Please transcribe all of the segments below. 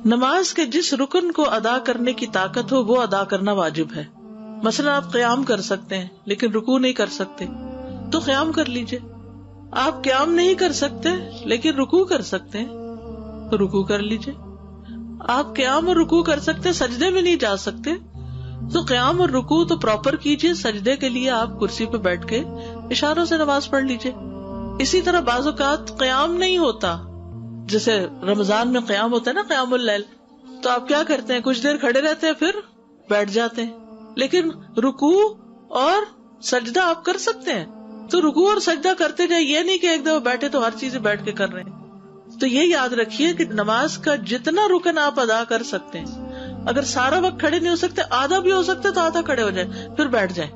نماز کے جس رکن کو ادا کرنے کی طاقت ہو وہ ادا کرنا واجب ہے. مثلا آپ قیام کر سکتے ہیں لیکن رکوع نہیں کر سکتے تو قیام کر لیجئے. آپ قیام نہیں کر سکتے لیکن رکوع کر سکتے ہیں تو رکوع کر لیجئے. آپ قیام اور رکوع کر سکتے سجدے میں نہیں جا سکتے تو قیام اور رکوع تو پراپر کیجئے. سجدے کے لیے آپ کرسی پہ بیٹھ کے اشاروں سے نماز پڑھ لیجئے. اسی طرح بعض اوقات قیام نہیں ہوتا، جیسے رمضان میں قیام ہوتا ہے نا، قیام اللیل، تو آپ کیا کرتے ہیں، کچھ دیر کھڑے رہتے ہیں پھر بیٹھ جاتے ہیں. لیکن رکوع اور سجدہ آپ کر سکتے ہیں تو رکوع اور سجدہ کرتے جائیں. یہ نہیں کہ ایک دفعہ بیٹھے تو ہر چیز بیٹھ کے کر رہے ہیں. تو یہ یاد رکھیے کہ نماز کا جتنا رکن آپ ادا کر سکتے ہیں، اگر سارا وقت کھڑے نہیں ہو سکتے، آدھا بھی ہو سکتے تو آدھا کھڑے ہو جائیں پھر بیٹھ جائیں.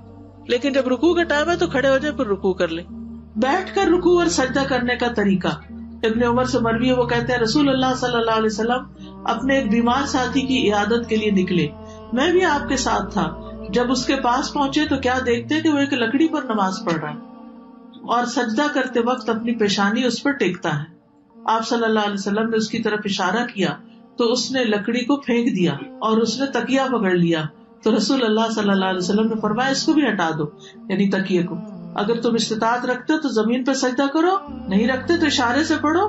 لیکن جب رکوع کا ٹائم ہے تو کھڑے ہو جائیں پھر رکوع کر لیں. بیٹھ کر رکوع اور سجدہ کرنے کا طریقہ ابن عمر سے مروی ہے، وہ کہتے ہیں رسول اللہ صلی اللہ علیہ وسلم اپنے ایک بیمار ساتھی کی عیادت کے لیے نکلے، میں بھی آپ کے ساتھ تھا. جب اس کے پاس پہنچے تو کیا دیکھتے کہ وہ ایک لکڑی پر نماز پڑھ رہا ہے اور سجدہ کرتے وقت اپنی پیشانی اس پر ٹیکتا ہے. آپ صلی اللہ علیہ وسلم نے اس کی طرف اشارہ کیا تو اس نے لکڑی کو پھینک دیا اور اس نے تکیہ پکڑ لیا. تو رسول اللہ صلی اللہ علیہ وسلم نے فرمایا اس کو بھی ہٹا دو، یعنی تکیے کو. اگر تم استطاعت رکھتے تو زمین پہ سجدہ کرو، نہیں رکھتے تو اشارے سے پڑھو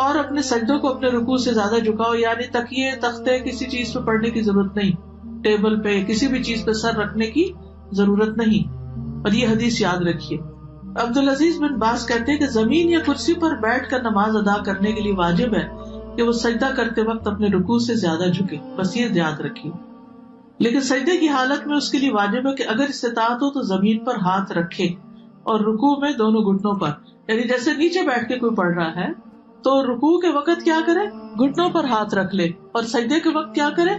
اور اپنے سجدوں کو اپنے رکوع سے زیادہ جھکاؤ. یعنی تکیے، تختے، کسی چیز پہ پڑھنے کی ضرورت نہیں، ٹیبل پہ کسی بھی چیز پہ سر رکھنے کی ضرورت نہیں. اور یہ حدیث یاد رکھیے. عبدالعزیز بن باز کہتے ہیں کہ زمین یا کرسی پر بیٹھ کر نماز ادا کرنے کے لیے واجب ہے کہ وہ سجدہ کرتے وقت اپنے رکوع سے زیادہ جھکے. بس یہ یاد رکھیے. لیکن سجدے کی حالت میں اس کے لیے واجب ہے کہ اگر استطاعت ہو تو زمین پر ہاتھ رکھے اور رکوع میں دونوں گھٹنوں پر، یعنی جیسے نیچے بیٹھ کے کوئی پڑھ رہا ہے تو رکوع کے وقت کیا کرے، گھٹنوں پر ہاتھ رکھ لے، اور سجدے کے وقت کیا کرے،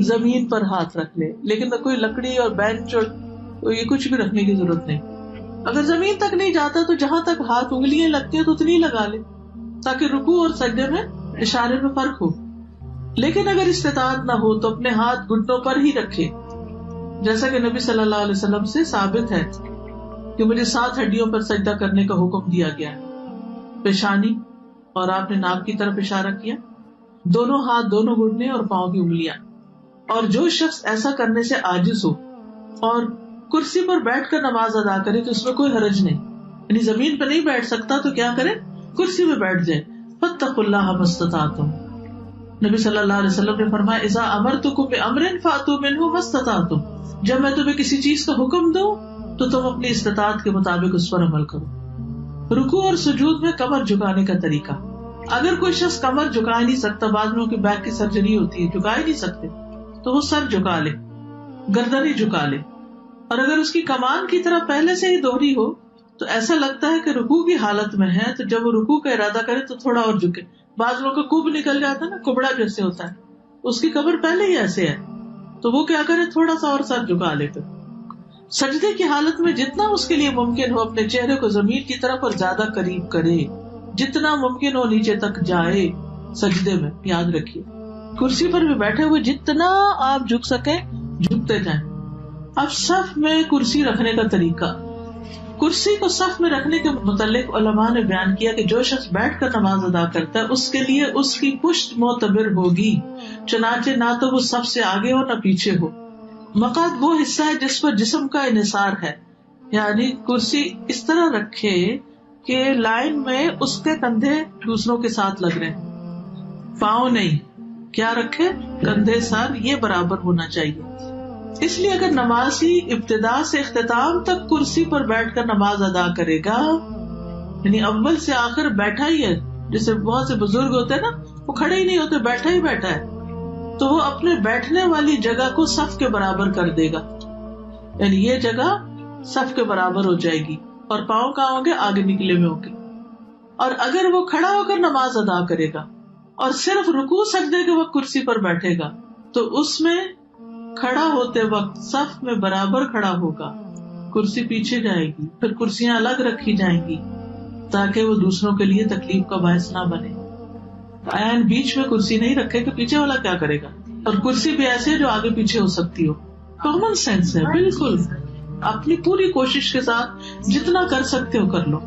زمین پر ہاتھ رکھ لے. لیکن کوئی لکڑی اور بینچ اور یہ کچھ بھی رکھنے کی ضرورت نہیں. اگر زمین تک نہیں جاتا تو جہاں تک ہاتھ انگلیاں لگتی ہیں تو اتنی لگا لے تاکہ رکوع اور سجدے میں اشارے میں فرق ہو. لیکن اگر استطاعت نہ ہو تو اپنے ہاتھ گھٹنوں پر ہی رکھے، جیسا کہ نبی صلی اللہ علیہ وسلم سے ثابت ہے کہ مجھے 7 ہڈیوں پر سجدہ کرنے کا حکم دیا گیا ہے. پیشانی، اور آپ نے ناک کی طرف اشارہ کیا، دونوں ہاتھ، دونوں گھٹنے اور پاؤں کی انگلیاں. اور جو شخص ایسا کرنے سے عاجز ہو اور کرسی پر بیٹھ کر نماز ادا کرے تو اس میں کوئی حرج نہیں. یعنی زمین پہ نہیں بیٹھ سکتا تو کیا کرے، کرسی پہ بیٹھ جائے. فاتقوا اللہ ما استطعتم. نبی صلی اللہ علیہ وسلم نے فرمایا اذا امرتکم بامر فاتوا منہ ما استطعتم. جب میں تمہیں کسی چیز کا حکم دوں تو تم اپنی استطاعت کے مطابق اس پر عمل کرو. رکوع اور سجود میں کمر جھکانے کا طریقہ. اگر کوئی شخص کمر جھکا نہیں سکتا، بعض لوگوں کی بیک کی سرجری ہوتی ہے، جھکا ہی نہیں سکتے، تو وہ سر جھکا لے، گردن ہی جھکا لے. اور اگر اس کی کمان کی طرح پہلے سے ہی دوہری ہو تو ایسا لگتا ہے کہ رکوع کی حالت میں ہے تو جب وہ رکوع کا ارادہ کرے تو تھوڑا اور جھکے. بعض لوگوں کا کب نکل جاتا ہے نا، کبڑا جیسے ہوتا ہے، اس کی کمر پہلے ہی ایسے ہے تو وہ کیا کرے، تھوڑا سا اور سر جھکا لے. پھر سجدے کی حالت میں جتنا اس کے لیے ممکن ہو اپنے چہرے کو زمین کی طرف اور زیادہ قریب کرے، جتنا ممکن ہو نیچے تک جائے سجدے میں. یاد رکھیے کرسی پر بھی بیٹھے ہوئے جتنا آپ جھک سکیں جھکتے جائیں. اب صف میں کرسی رکھنے کا طریقہ. کرسی کو صف میں رکھنے کے متعلق علماء نے بیان کیا کہ جو شخص بیٹھ کر نماز ادا کرتا ہے اس کے لیے اس کی پشت معتبر ہوگی، چنانچہ نہ تو وہ صف سے آگے ہو نہ پیچھے ہو. مقعد وہ حصہ ہے جس پر جسم کا انحصار ہے، یعنی کرسی اس طرح رکھے کہ لائن میں اس کے کندھے دوسروں کے ساتھ لگ رہے ہیں، پاؤں نہیں. کیا رکھے، کندھے، سر یہ برابر ہونا چاہیے. اس لیے اگر نمازی ابتدا سے اختتام تک کرسی پر بیٹھ کر نماز ادا کرے گا، یعنی اول سے آخر بیٹھا ہی ہے، جیسے بہت سے بزرگ ہوتے ہیں نا، وہ کھڑے ہی نہیں ہوتے، بیٹھا ہی بیٹھا ہے، تو وہ اپنے بیٹھنے والی جگہ کو صف کے برابر کر دے گا. یعنی یہ جگہ صف کے برابر ہو جائے گی اور پاؤں کہاں ہوں گے، آگے نکلے ہوئے ہوں گے. اور اگر وہ کھڑا ہو کر نماز ادا کرے گا اور صرف رکوع سجدے کے وقت کرسی پر بیٹھے گا تو اس میں کھڑا ہوتے وقت صف میں برابر کھڑا ہوگا. کرسی پیچھے جائے گی، پھر کرسیاں الگ رکھی جائیں گی تاکہ وہ دوسروں کے لیے تکلیف کا باعث نہ بنے. عین بیچ میں کرسی نہیں رکھے کہ پیچھے والا کیا کرے گا. اور کرسی بھی ایسے جو آگے پیچھے ہو سکتی ہو. کامن سینس ہے بالکل. اپنی پوری کوشش کے ساتھ جتنا کر سکتے ہو کر لو.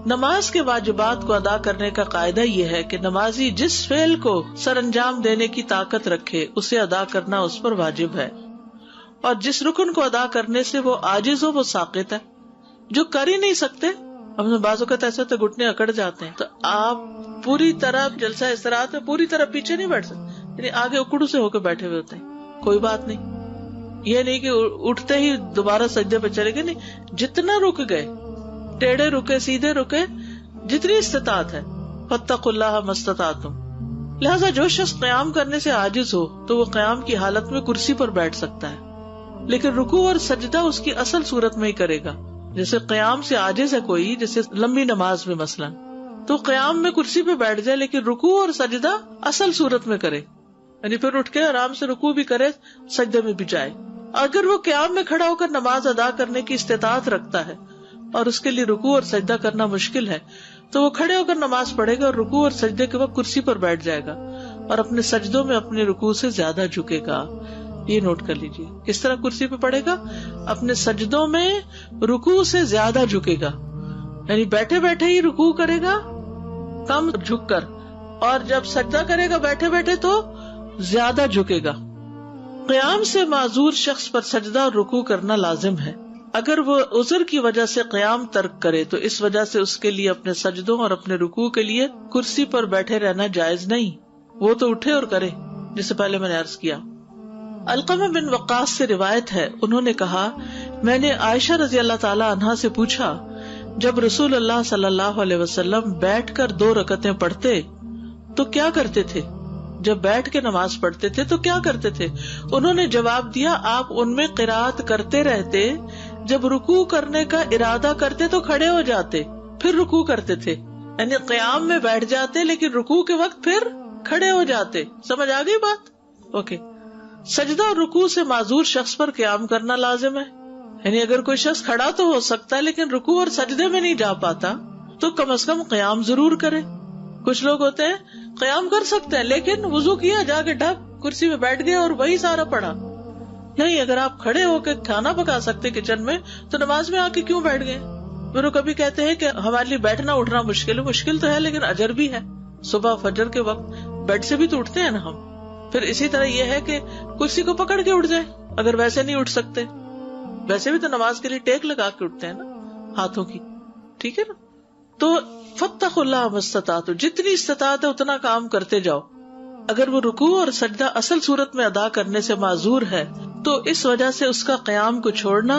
نماز کے واجبات کو ادا کرنے کا قاعدہ یہ ہے کہ نمازی جس فعل کو سر انجام دینے کی طاقت رکھے اسے ادا کرنا اس پر واجب ہے، اور جس رکن کو ادا کرنے سے وہ عاجز ہو وہ ساقط ہے۔ جو کر ہی نہیں سکتے، ہم نے بعض اوقات ایسا تو گھٹنے اکڑ جاتے ہیں، تو آپ پوری طرح جلسہ استراحت میں پوری طرح پیچھے نہیں بیٹھ سکتے، یعنی آگے اکڑو سے ہو کے بیٹھے ہوئے ہوتے ہیں، کوئی بات نہیں، یہ نہیں کہ اٹھتے ہی دوبارہ سجدے پہ چلے گئے، نہیں، جتنا رک گئے، ٹیڑھے رکے، سیدھے رکے، جتنی استطاعت ہے، فاتقوا اللہ ما استطعتم۔ لہذا جو شخص قیام کرنے سے عاجز ہو تو وہ قیام کی حالت میں کرسی پر بیٹھ سکتا ہے، لیکن رکوع اور سجدہ اس کی اصل صورت میں ہی کرے گا۔ جیسے قیام سے عاجز ہے کوئی، جیسے لمبی نماز میں مثلا، تو قیام میں کرسی پہ بیٹھ جائے لیکن رکوع اور سجدہ اصل صورت میں کرے، یعنی پھر اٹھ کے آرام سے رکوع بھی کرے، سجدے میں بھی جائے۔ اگر وہ قیام میں کھڑا ہو کر نماز ادا کرنے کی استطاعت رکھتا ہے اور اس کے لیے رکوع اور سجدہ کرنا مشکل ہے تو وہ کھڑے ہو کر نماز پڑھے گا اور رکوع اور سجدے کے وقت کرسی پر بیٹھ جائے گا اور اپنے سجدوں میں اپنے رکوع سے زیادہ جھکے گا۔ یہ نوٹ کر لیجیے، کس طرح کرسی پہ پڑھے گا؟ اپنے سجدوں میں رکوع سے زیادہ جھکے گا، یعنی بیٹھے بیٹھے ہی رکوع کرے گا کم جھک کر، اور جب سجدہ کرے گا بیٹھے بیٹھے تو زیادہ جھکے گا۔ قیام سے معذور شخص پر سجدہ اور رکوع کرنا لازم ہے۔ اگر وہ عذر کی وجہ سے قیام ترک کرے تو اس وجہ سے اس کے لیے اپنے سجدوں اور اپنے رکوع کے لیے کرسی پر بیٹھے رہنا جائز نہیں، وہ تو اٹھے اور کرے، جسے پہلے میں نے عرض کیا۔ علقمہ بن وقاص سے روایت ہے، انہوں نے کہا، میں نے عائشہ رضی اللہ تعالی عنہا سے پوچھا، جب رسول اللہ صلی اللہ علیہ وسلم بیٹھ کر 2 رکعتیں پڑھتے تو کیا کرتے تھے؟ جب بیٹھ کے نماز پڑھتے تھے تو کیا کرتے تھے؟ انہوں نے جواب دیا، آپ ان میں قرات کرتے رہتے، جب رکوع کرنے کا ارادہ کرتے تو کھڑے ہو جاتے، پھر رکوع کرتے تھے، یعنی قیام میں بیٹھ جاتے لیکن رکوع کے وقت پھر کھڑے ہو جاتے۔ سمجھ آ گئی بات؟ اوکے۔ سجدہ اور رکوع سے معذور شخص پر قیام کرنا لازم ہے، یعنی اگر کوئی شخص کھڑا تو ہو سکتا ہے لیکن رکوع اور سجدے میں نہیں جا پاتا تو کم از کم قیام ضرور کرے۔ کچھ لوگ ہوتے ہیں قیام کر سکتے ہیں لیکن وضو کیا، جا کے ڈھک کرسی میں بیٹھ گئے اور وہی سارا پڑھا۔ نہیں، اگر آپ کھڑے ہو کے کھانا پکا سکتے کچن میں تو نماز میں آ کے کیوں بیٹھ گئے؟ پھر وہ کبھی کہتے ہیں کہ ہمارے لیے بیٹھنا اٹھنا مشکل تو ہے لیکن اجر بھی ہے، صبح فجر کے وقت بیڈ سے بھی تو اٹھتے ہیں نا ہم۔ پھر اسی طرح یہ ہے کہ کرسی کو پکڑ کے اٹھ جائے اگر ویسے نہیں اٹھ سکتے، ویسے بھی تو نماز کے لیے ٹیک لگا کے اٹھتے ہیں نا ہاتھوں کی، ٹھیک ہے نا؟ تو فاتقوا اللہ ما استطعتم، جتنی استطاعت ہے اتنا کام کرتے جاؤ۔ اگر وہ رکوع اور سجدہ اصل صورت میں ادا کرنے سے معذور ہے تو اس وجہ سے اس کا قیام کو چھوڑنا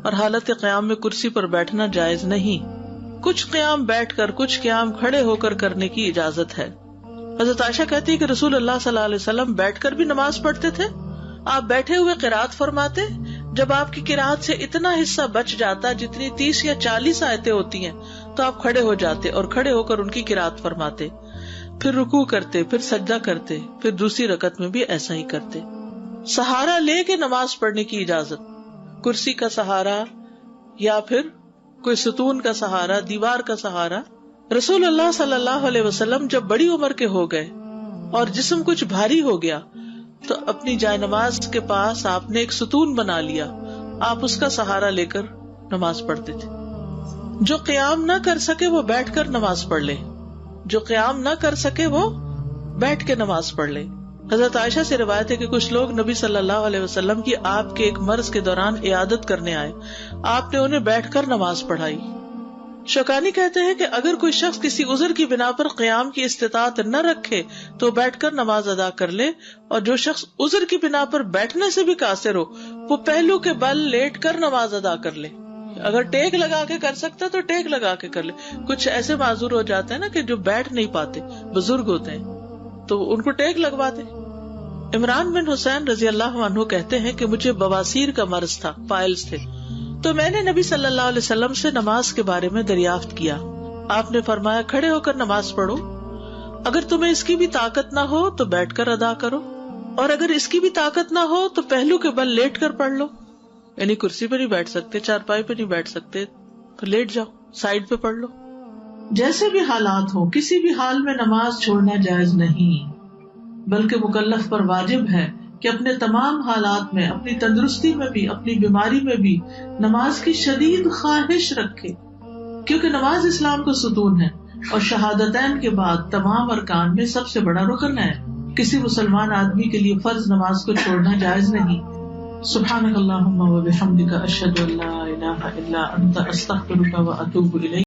اور حالت قیام میں کرسی پر بیٹھنا جائز نہیں۔ کچھ قیام بیٹھ کر، کچھ قیام کھڑے ہو کر کرنے کی اجازت ہے۔ حضرت عائشہ کہتی ہے کہ رسول اللہ صلی اللہ علیہ وسلم بیٹھ کر بھی نماز پڑھتے تھے، آپ بیٹھے ہوئے قرات فرماتے، جب آپ کی قرات سے اتنا حصہ بچ جاتا جتنی 30 یا 40 آیتیں ہوتی ہیں تو آپ کھڑے ہو جاتے اور کھڑے ہو کر ان کی قرات فرماتے، پھر رکوع کرتے، پھر سجدہ کرتے، پھر دوسری رکعت میں بھی ایسا ہی کرتے۔ سہارا لے کے نماز پڑھنے کی اجازت، کرسی کا سہارا یا پھر کوئی ستون کا سہارا، دیوار کا سہارا۔ رسول اللہ صلی اللہ علیہ وسلم جب بڑی عمر کے ہو گئے اور جسم کچھ بھاری ہو گیا تو اپنی جائے نماز کے پاس آپ نے ایک ستون بنا لیا، آپ اس کا سہارا لے کر نماز پڑھتے تھے۔ جو قیام نہ کر سکے وہ بیٹھ کر نماز پڑھ لے، جو قیام نہ کر سکے وہ بیٹھ کے نماز پڑھ لے۔ حضرت عائشہ سے روایت ہے کہ کچھ لوگ نبی صلی اللہ علیہ وسلم کی آپ کے ایک مرض کے دوران عیادت کرنے آئے، آپ نے انہیں بیٹھ کر نماز پڑھائی۔ شوکانی کہتے ہیں کہ اگر کوئی شخص کسی عذر کی بنا پر قیام کی استطاعت نہ رکھے تو بیٹھ کر نماز ادا کر لے، اور جو شخص عذر کی بنا پر بیٹھنے سے بھی قاصر ہو وہ پہلو کے بل لیٹ کر نماز ادا کر لے۔ اگر ٹیک لگا کے کر سکتا تو ٹیک لگا کے کر لے۔ کچھ ایسے معذور ہو جاتے ہیں نا کہ جو بیٹھ نہیں پاتے، بزرگ ہوتے ہیں تو ان کو ٹیک لگواتے۔ عمران بن حسین رضی اللہ عنہ کہتے ہیں کہ مجھے بواسیر کا مرض تھا، پائلز تھے، تو میں نے نبی صلی اللہ علیہ وسلم سے نماز کے بارے میں دریافت کیا۔ آپ نے فرمایا کھڑے ہو کر نماز پڑھو، اگر تمہیں اس کی بھی طاقت نہ ہو تو بیٹھ کر ادا کرو، اور اگر اس کی بھی طاقت نہ ہو تو پہلو کے بل لیٹ کر پڑھ لو، یعنی کرسی پہ نہیں بیٹھ سکتے، چارپائی پہ نہیں بیٹھ سکتے تو لیٹ جاؤ، سائڈ پہ پڑھ لو۔ جیسے بھی حالات ہو کسی بھی حال میں نماز چھوڑنا جائز نہیں، بلکہ مکلف پر واجب ہے کہ اپنے تمام حالات میں، اپنی تندرستی میں بھی، اپنی بیماری میں بھی نماز کی شدید خواہش رکھے۔ کیونکہ نماز اسلام کا ستون ہے اور شہادتین کے بعد تمام ارکان میں سب سے بڑا رکن ہے. کسی مسلمان آدمی کے لیے فرض نماز کو چھوڑنا جائز نہیں. سبحانک اللہم و بحمدک اشہد ان لا الہ الا انت استغفرک و اتوب الیک.